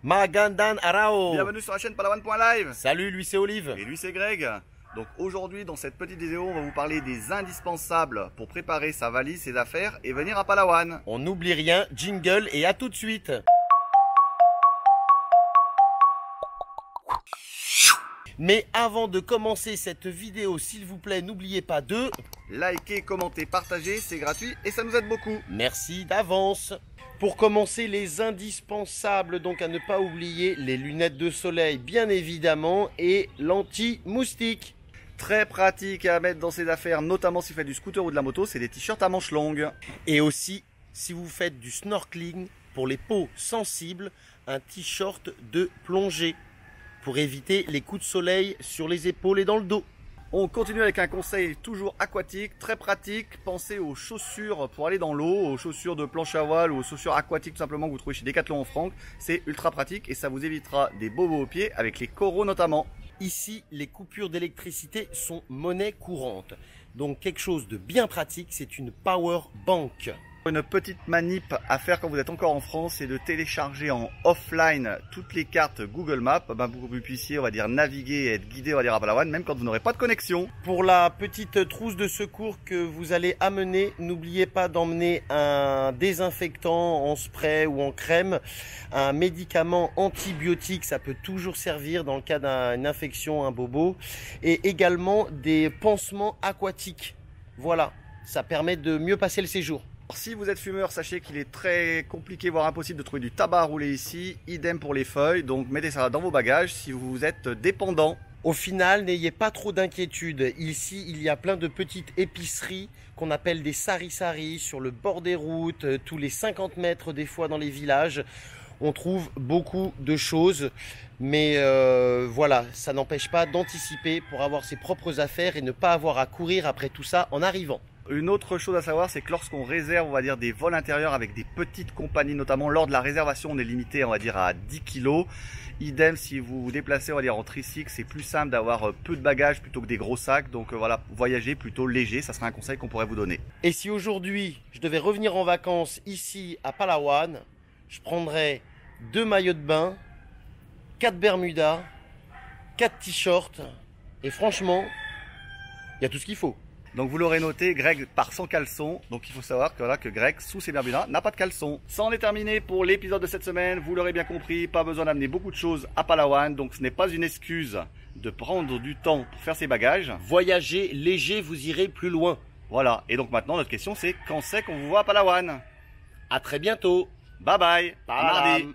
Magandan Arao. Bienvenue sur la chaîne Palawan.live. Salut, lui c'est Olive. Et lui c'est Greg. Donc aujourd'hui dans cette petite vidéo on va vous parler des indispensables pour préparer sa valise, ses affaires et venir à Palawan. On n'oublie rien, jingle et à tout de suite. Mais avant de commencer cette vidéo, s'il vous plaît, n'oubliez pas de liker, commenter, partager, c'est gratuit et ça nous aide beaucoup. Merci d'avance. Pour commencer, les indispensables, donc à ne pas oublier les lunettes de soleil, bien évidemment, et l'anti-moustique. Très pratique à mettre dans ses affaires, notamment si vous faites du scooter ou de la moto, c'est des t-shirts à manches longues. Et aussi, si vous faites du snorkeling, pour les peaux sensibles, un t-shirt de plongée, pour éviter les coups de soleil sur les épaules et dans le dos. On continue avec un conseil toujours aquatique, très pratique. Pensez aux chaussures pour aller dans l'eau, aux chaussures de planche à voile ou aux chaussures aquatiques tout simplement que vous trouvez chez Decathlon en Franck. C'est ultra pratique et ça vous évitera des bobos aux pieds avec les coraux notamment. Ici, les coupures d'électricité sont monnaie courante. Donc quelque chose de bien pratique, c'est une power bank. Une petite manip à faire quand vous êtes encore en France, c'est de télécharger en offline toutes les cartes Google Maps pour que vous puissiez, on va dire, naviguer et être guidé, on va dire, à Palawan, même quand vous n'aurez pas de connexion. Pour la petite trousse de secours que vous allez amener, n'oubliez pas d'emmener un désinfectant en spray ou en crème, un médicament antibiotique, ça peut toujours servir dans le cas d'une infection, un bobo, et également des pansements aquatiques. Voilà, ça permet de mieux passer le séjour. Si vous êtes fumeur, sachez qu'il est très compliqué, voire impossible de trouver du tabac à rouler ici. Idem pour les feuilles, donc mettez ça dans vos bagages si vous êtes dépendant. Au final, n'ayez pas trop d'inquiétude. Ici, il y a plein de petites épiceries qu'on appelle des sari-sari sur le bord des routes, tous les 50 mètres des fois dans les villages. On trouve beaucoup de choses, mais voilà, ça n'empêche pas d'anticiper pour avoir ses propres affaires et ne pas avoir à courir après tout ça en arrivant. Une autre chose à savoir, c'est que lorsqu'on réserve, on va dire, des vols intérieurs avec des petites compagnies, notamment lors de la réservation, on est limité, on va dire, à 10 kg. Idem, si vous vous déplacez, on va dire, en tricycle, c'est plus simple d'avoir peu de bagages plutôt que des gros sacs. Donc voilà, voyager plutôt léger, ça sera un conseil qu'on pourrait vous donner. Et si aujourd'hui, je devais revenir en vacances ici à Palawan, je prendrais 2 maillots de bain, 4 bermudas, 4 t-shirts, et franchement, il y a tout ce qu'il faut. Donc vous l'aurez noté, Greg part sans caleçon. Donc il faut savoir que, voilà, que Greg, sous ses bermudas, n'a pas de caleçon. Ça en est terminé pour l'épisode de cette semaine. Vous l'aurez bien compris, pas besoin d'amener beaucoup de choses à Palawan. Donc ce n'est pas une excuse de prendre du temps pour faire ses bagages. Voyager léger, vous irez plus loin. Voilà, et donc maintenant notre question c'est quand c'est qu'on vous voit à Palawan? À très bientôt. Bye bye, à mardi.